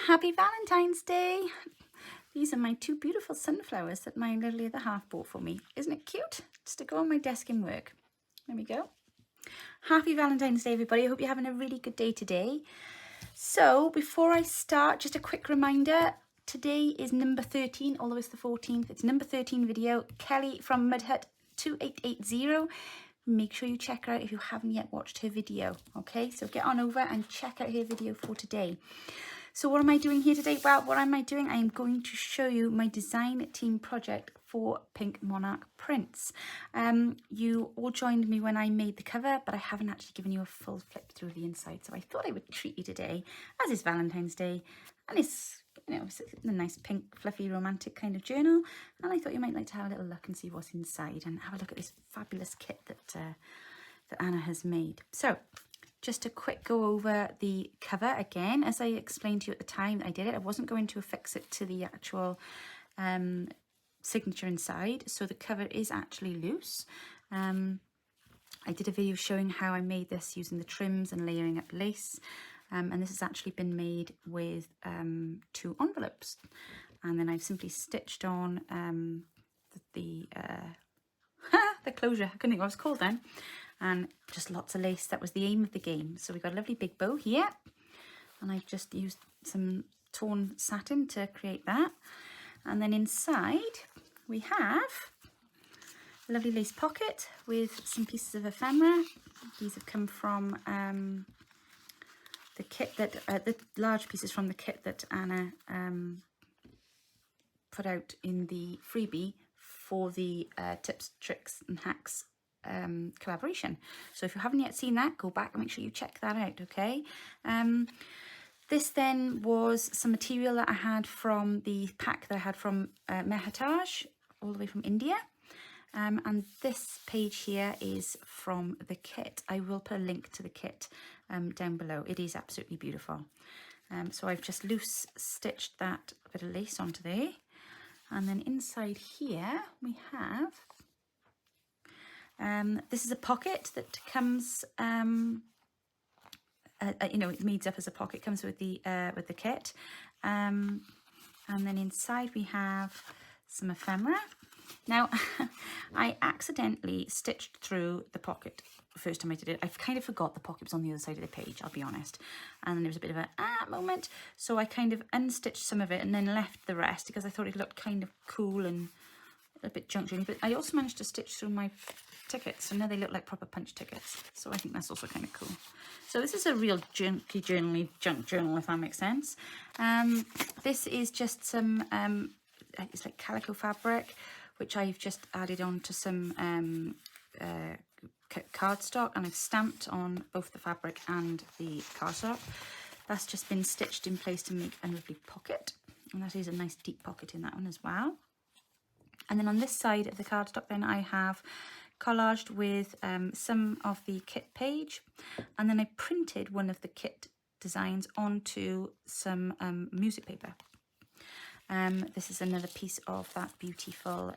Happy Valentine's Day. These are my two beautiful sunflowers that my lovely other half bought for me. Isn't it cute? Just to go on my desk and work. There we go. Happy Valentine's Day, everybody. I hope you're having a really good day today. So before I start, just a quick reminder. Today is number 13, although it's the 14th. It's number 13 video. Kelly from Mudhut 2880. Make sure you check her out if you haven't yet watched her video. Okay, so get on over and check out her video for today. So what am I doing here today? Well, what am I doing? I am going to show you my design team project for Pink Monarch Prints. You all joined me when I made the cover, but I haven't actually given you a full flip through the inside. So I thought I would treat you today, as is Valentine's Day, and it's, you know, it's a nice pink, fluffy, romantic kind of journal. And I thought you might like to have a little look and see what's inside and have a look at this fabulous kit that Anna has made. So just a quick go over the cover again. As I explained to you at the time that I did it, I wasn't going to affix it to the actual signature inside. So the cover is actually loose. I did a video showing how I made this using the trims and layering up lace. And this has actually been made with 2 envelopes. And then I've simply stitched on the closure. I couldn't think what it was called then. And just lots of lace. That was the aim of the game. So we've got a lovely big bow here. And I've just used some torn satin to create that. And then inside we have a lovely lace pocket with some pieces of ephemera. These have come from the kit that, the large pieces from the kit that Anna put out in the freebie for the tips, tricks and hacks collaboration. So if you haven't yet seen that, go back and make sure you check that out. Okay, this then was some material that I had from the pack that I had from Mehataj, all the way from India, and this page here is from the kit. I will put a link to the kit down below. It is absolutely beautiful. So I've just loose stitched that bit of lace onto there, and then inside here we have this is a pocket that comes, you know, it meets up as a pocket, comes with the kit. And then inside we have some ephemera. Now, I accidentally stitched through the pocket the first time I did it. I kind of forgot the pocket was on the other side of the page, I'll be honest. And then there was a bit of a moment. So I kind of unstitched some of it and then left the rest because I thought it looked kind of cool and a bit junky. But I also managed to stitch through my tickets, so now they look like proper punch tickets. So I think that's also kind of cool. So this is a real junky journal, junk journal, if that makes sense. This is just some, it's like calico fabric, which I've just added on to some cardstock, and I've stamped on both the fabric and the cardstock. That's just been stitched in place to make a lovely pocket, and that is a nice deep pocket in that one as well. And then on this side of the cardstock then I have collaged with some of the kit page, and then I printed one of the kit designs onto some music paper. This is another piece of that beautiful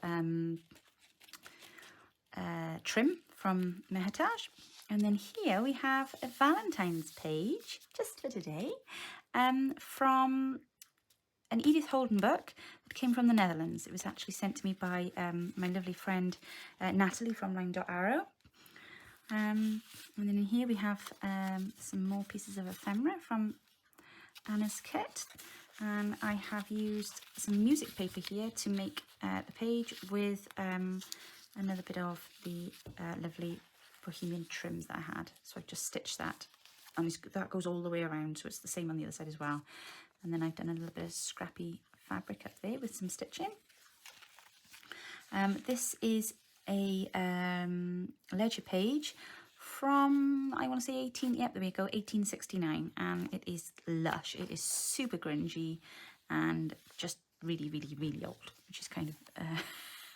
trim from Mehataj. And then here we have a Valentine's page, just for today, from an Edith Holden book that came from the Netherlands. It was actually sent to me by my lovely friend Natalie from Line.Arrow. And then in here we have some more pieces of ephemera from Anna's kit. And I have used some music paper here to make the page with another bit of the lovely Bohemian trims that I had. So I've just stitched that, and that goes all the way around, so it's the same on the other side as well. And then I've done a little bit of scrappy fabric up there with some stitching. This is a ledger page from, I want to say 1869, and it is lush. It is super grungy and just really, really, really old, which is kind of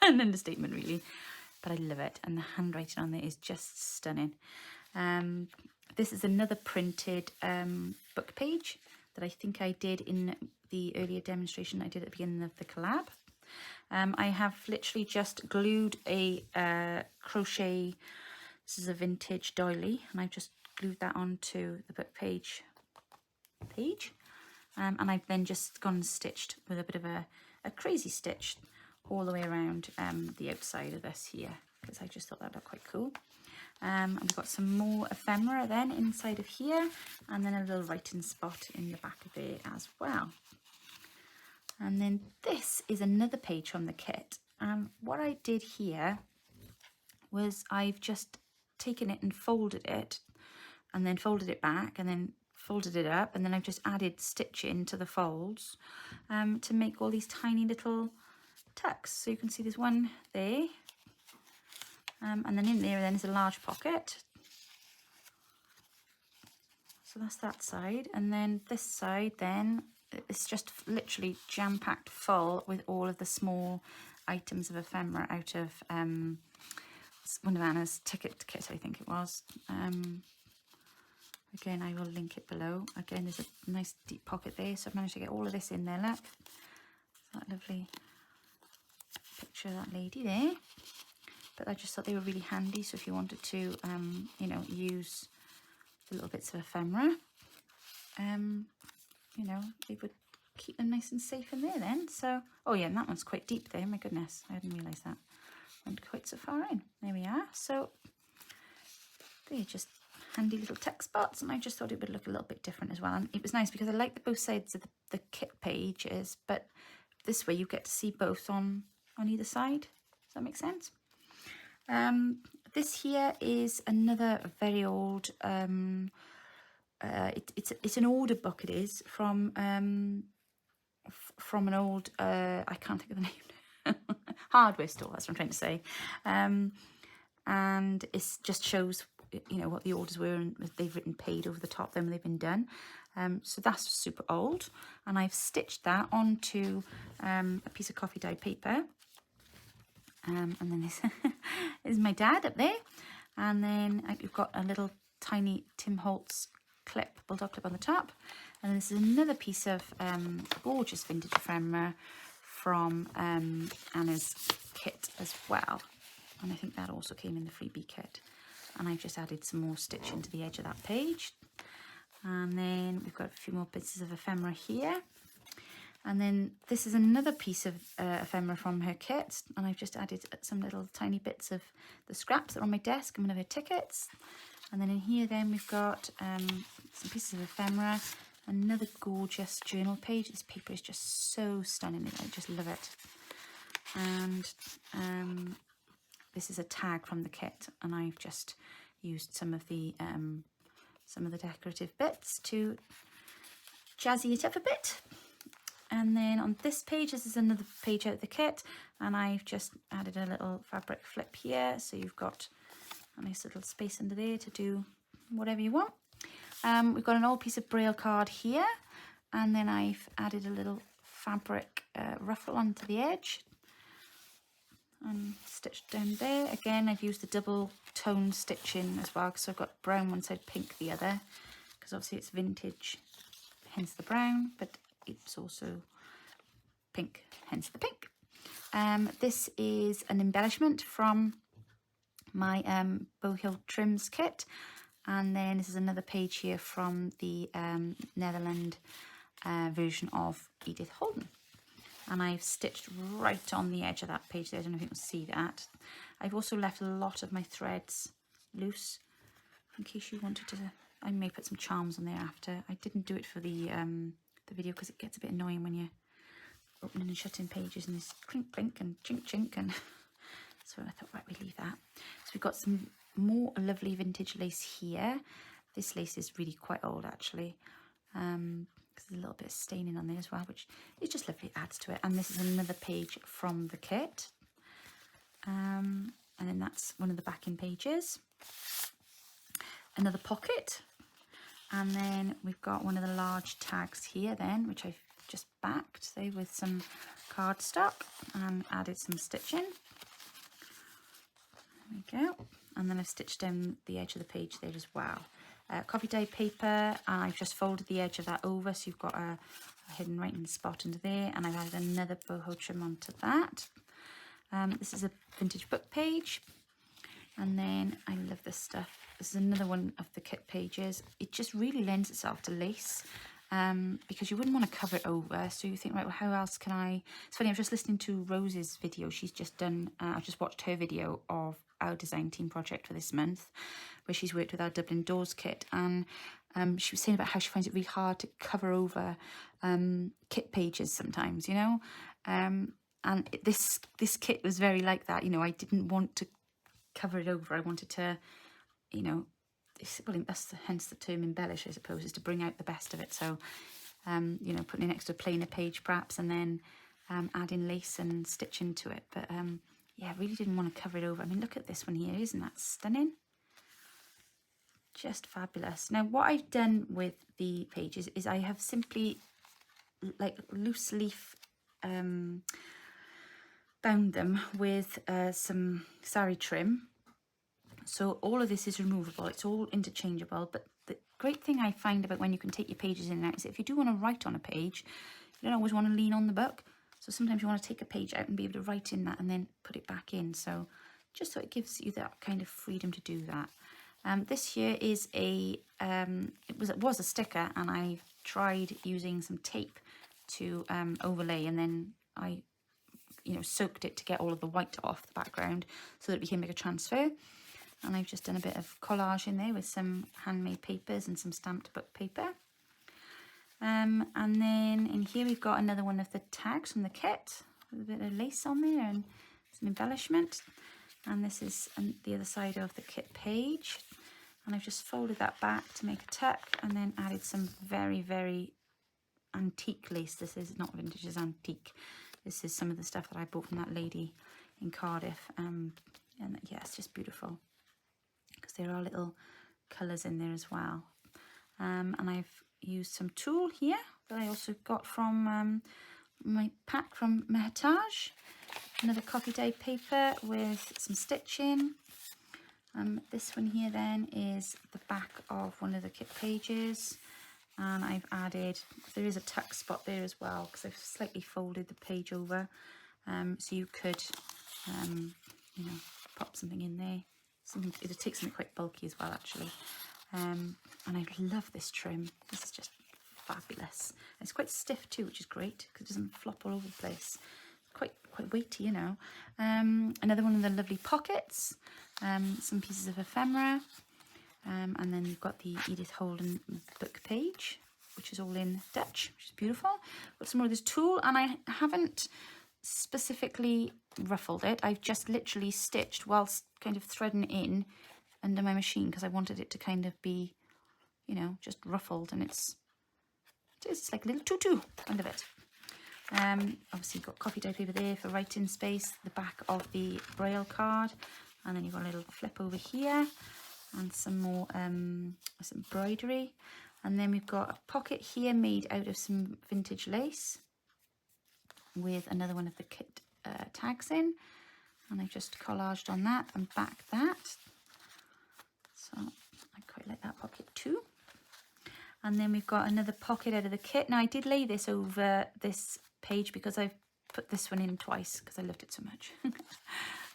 an understatement really, but I love it. And the handwriting on there is just stunning. This is another printed book page that I think I did in the earlier demonstration I did at the beginning of the collab. I have literally just glued a crochet, this is a vintage doily, and I've just glued that onto the book page. and I've then just gone and stitched with a bit of a crazy stitch all the way around the outside of this here, because I just thought that looked quite cool. And we've got some more ephemera then inside of here, and then a little writing spot in the back of it as well. And then this is another page from the kit, and what I did here was I've just taken it and folded it, and then folded it back, and then folded it up, and then I've just added stitching to the folds to make all these tiny little tucks. So you can see there's one there, and then in there then is a large pocket. So that's that side, and then this side then it's just literally jam-packed full with all of the small items of ephemera out of one of Anna's ticket kit, I think it was. Again, I will link it below. Again, there's a nice deep pocket there, so I've managed to get all of this in there. Look, that lovely picture of that lady there. But I just thought they were really handy, so if you wanted to you know, use the little bits of ephemera, you know, they would keep them nice and safe in there then. So, oh yeah, and that one's quite deep there, my goodness, I hadn't realised that went quite so far in. There we are. So they're just handy little text spots, and I just thought it would look a little bit different as well. And it was nice because I like the both sides of the kit pages, but this way you get to see both on either side. Does that make sense? This here is another very old it's an order book. It is from an old I can't think of the name hardware store, that's what I'm trying to say, and it just shows, you know, what the orders were, and they've written paid over the top then when they've been done. So that's super old, and I've stitched that onto a piece of coffee dyed paper, and then this is my dad up there, and then you've got a little tiny Tim Holtz clip, bulldog clip on the top, and this is another piece of gorgeous vintage ephemera from Anna's kit as well, and I think that also came in the freebie kit. And I've just added some more stitching to the edge of that page, and then we've got a few more bits of ephemera here, and then this is another piece of ephemera from her kit, and I've just added some little tiny bits of the scraps that are on my desk and one of her tickets. And then in here then we've got some pieces of ephemera, another gorgeous journal page. This paper is just so stunning, I just love it. And this is a tag from the kit, and I've just used some of the decorative bits to jazzy it up a bit. And then on this page, this is another page out of the kit, and I've just added a little fabric flip here, so you've got a nice little space under there to do whatever you want. We've got an old piece of braille card here, and then I've added a little fabric ruffle onto the edge and stitched down there. Again, I've used the double tone stitching as well, because I've got brown one side, pink the other, because obviously it's vintage, hence the brown, but it's also pink, hence the pink. This is an embellishment from my boho trims kit, and then this is another page here from the Netherlands version of Edith Holden, and I've stitched right on the edge of that page there. I don't know if you can see that. I've also left a lot of my threads loose in case you wanted to. I may put some charms on there after. I didn't do it for the video because it gets a bit annoying when you're opening and shutting pages and there's clink clink and chink chink, and so I thought, right, we leave that. So we've got some more lovely vintage lace here. This lace is really quite old actually, because there's a little bit of staining on there as well, which is just lovely, adds to it. And this is another page from the kit, and then that's one of the backing pages. Another pocket, and then we've got one of the large tags here then, which I've just backed there with some cardstock and added some stitching. There we go. And then I've stitched down the edge of the page there as well. Coffee dyed paper, and I've just folded the edge of that over, so you've got a hidden writing spot under there, and I've added another boho trim onto that. This is a vintage book page, and then I love this stuff. This is another one of the kit pages. It just really lends itself to lace, because you wouldn't want to cover it over. So you think, right, well, how else can I... It's funny, I was just listening to Rose's video. She's just done, I just watched her video of our design team project for this month, where she's worked with our Dublin Doors kit. And she was saying about how she finds it really hard to cover over kit pages sometimes, you know. And this kit was very like that, you know. I didn't want to cover it over. I wanted to, you know, well, that's hence the term embellish, I suppose, is to bring out the best of it. So, you know, putting an extra plainer page perhaps, and then adding lace and stitch into it. But yeah, I really didn't want to cover it over. I mean, look at this one here. Isn't that stunning? Just fabulous. Now, what I've done with the pages is I have simply, like, loose leaf bound them with some sari trim. So all of this is removable, it's all interchangeable, but the great thing I find about when you can take your pages in and out is if you do want to write on a page, you don't always want to lean on the book. So sometimes you want to take a page out and be able to write in that and then put it back in. So just so it gives you that kind of freedom to do that. This here is a, it was a sticker, and I tried using some tape to overlay, and then I, you know, soaked it to get all of the white off the background so that it became like a transfer. And I've just done a bit of collage in there with some handmade papers and some stamped book paper. And then in here we've got another one of the tags from the kit with a bit of lace on there and some embellishment. And this is the other side of the kit page. And I've just folded that back to make a tuck, and then added some very, very antique lace. This is not vintage, it's antique. This is some of the stuff that I bought from that lady in Cardiff. And yeah, it's just beautiful, because there are little colours in there as well. And I've used some tulle here that I also got from my pack from Mehtaj. Another coffee dyed paper with some stitching. This one here then is the back of one of the kit pages, and I've added, there is a tuck spot there as well because I've slightly folded the page over, so you could you know, pop something in there. It'll take something quite bulky as well, actually. And I love this trim. This is just fabulous. And it's quite stiff too, which is great because it doesn't flop all over the place. Quite weighty, you know. Another one of the lovely pockets. Some pieces of ephemera. And then you've got the Edith Holden book page, which is all in Dutch, which is beautiful. Got some more of this tulle, and I haven't specifically ruffled it. I've just literally stitched whilst kind of threading it in under my machine because I wanted it to kind of be, you know, just ruffled, and it's like a little tutu under it. Obviously you've got coffee dyed paper there for writing space, the back of the braille card, and then you've got a little flip over here and some more some embroidery, and then we've got a pocket here made out of some vintage lace with another one of the kit tags in, and I've just collaged on that and back that, so I quite like that pocket too. And then we've got another pocket out of the kit. Now I did lay this over this page because I've put this one in twice because I loved it so much.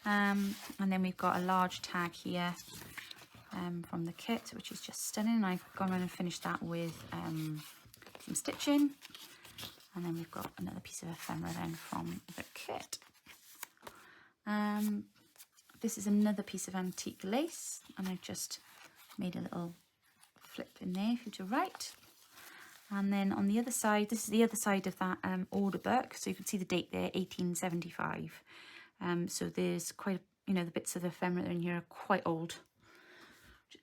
And then we've got a large tag here from the kit, which is just stunning. I've gone around and finished that with some stitching. And then we've got another piece of ephemera then from the kit. This is another piece of antique lace, and I've just made a little flip in there for you to write. And then on the other side, this is the other side of that order book, so you can see the date there, 1875. So there's quite, you know, the bits of ephemera in here are quite old.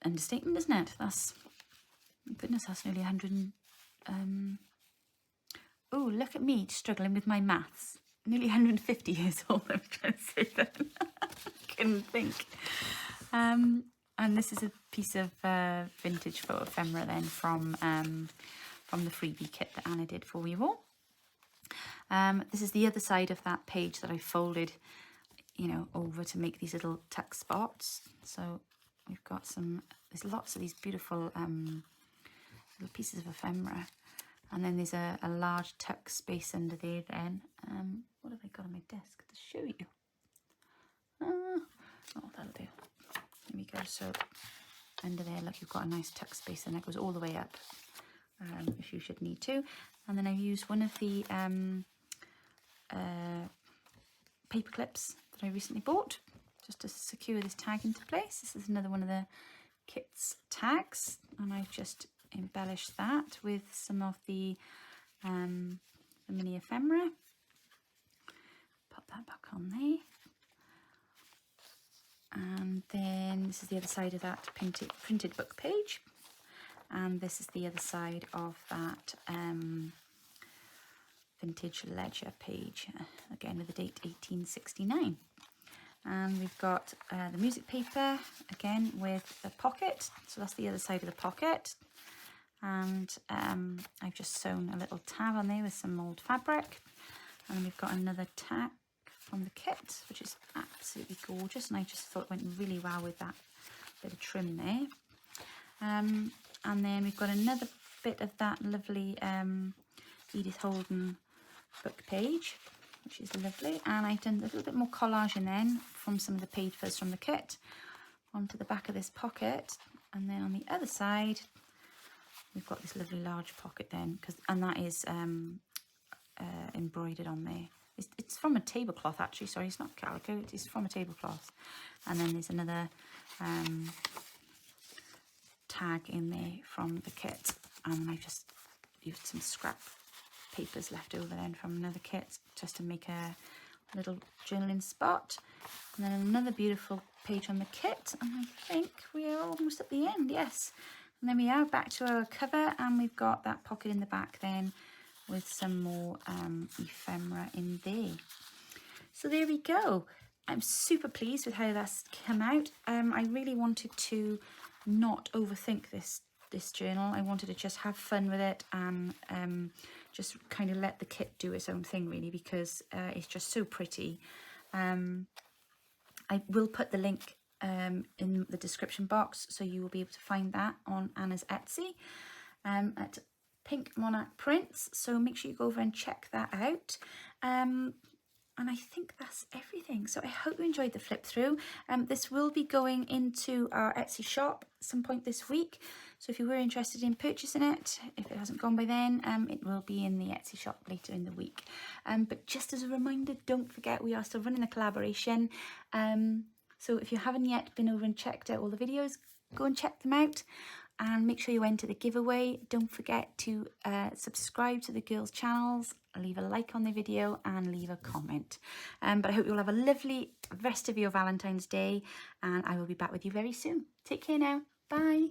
Understatement, isn't it? That's, goodness, that's nearly 100. Oh, look at me struggling with my maths. Nearly 150 years old, I'm trying to say that. Couldn't think. And this is a piece of vintage photo ephemera then from the freebie kit that Anna did for you all. This is the other side of that page that I folded, you know, over to make these little tuck spots. So we've got there's lots of these beautiful little pieces of ephemera. And then there's a large tuck space under there then. What have I got on my desk to show you? Oh, that'll do. There we go. So under there, look, you've got a nice tuck space, and that goes all the way up. if you should need to. And then I've used one of the paper clips that I recently bought just to secure this tag into place. This is another one of the kit's tags, and I've just embellished that with some of the mini ephemera. Pop that back on there. And then this is the other side of that printed book page, and this is the other side of that vintage ledger page, again with the date 1869. And we've got the music paper again with the pocket, so that's the other side of the pocket. And I've just sewn a little tab on there with some old fabric, and we've got another tag from the kit, which is absolutely gorgeous, and I just thought it went really well with that bit of trim there. And then we've got another bit of that lovely Edith Holden book page, which is lovely, and I've done a little bit more collaging then from some of the papers from the kit onto the back of this pocket. And then on the other side we've got this lovely large pocket then, and that is embroidered on there. It's from a tablecloth actually, sorry, it's not calico, it's from a tablecloth. And then there's another tag in there from the kit, and I just used some scrap papers left over then from another kit just to make a little journaling spot. And then another beautiful page on the kit, and I think we are almost at the end, yes. And then we are back to our cover, and we've got that pocket in the back then with some more ephemera in there. So there we go. I'm super pleased with how that's come out. I really wanted to not overthink this journal. I wanted to just have fun with it and just kind of let the kit do its own thing really, because it's just so pretty. I will put the link in the description box, so you will be able to find that on Anna's Etsy at Pink Monarch Prints, so make sure you go over and check that out. And I think that's everything. So I hope you enjoyed the flip through. This will be going into our Etsy shop at some point this week. So if you were interested in purchasing it, if it hasn't gone by then, it will be in the Etsy shop later in the week. But just as a reminder, don't forget we are still running the collaboration. So if you haven't yet been over and checked out all the videos, go and check them out. And make sure you enter the giveaway. Don't forget to subscribe to the girls' channels, leave a like on the video and leave a comment. But I hope you'll have a lovely rest of your Valentine's Day, and I will be back with you very soon. Take care now. Bye.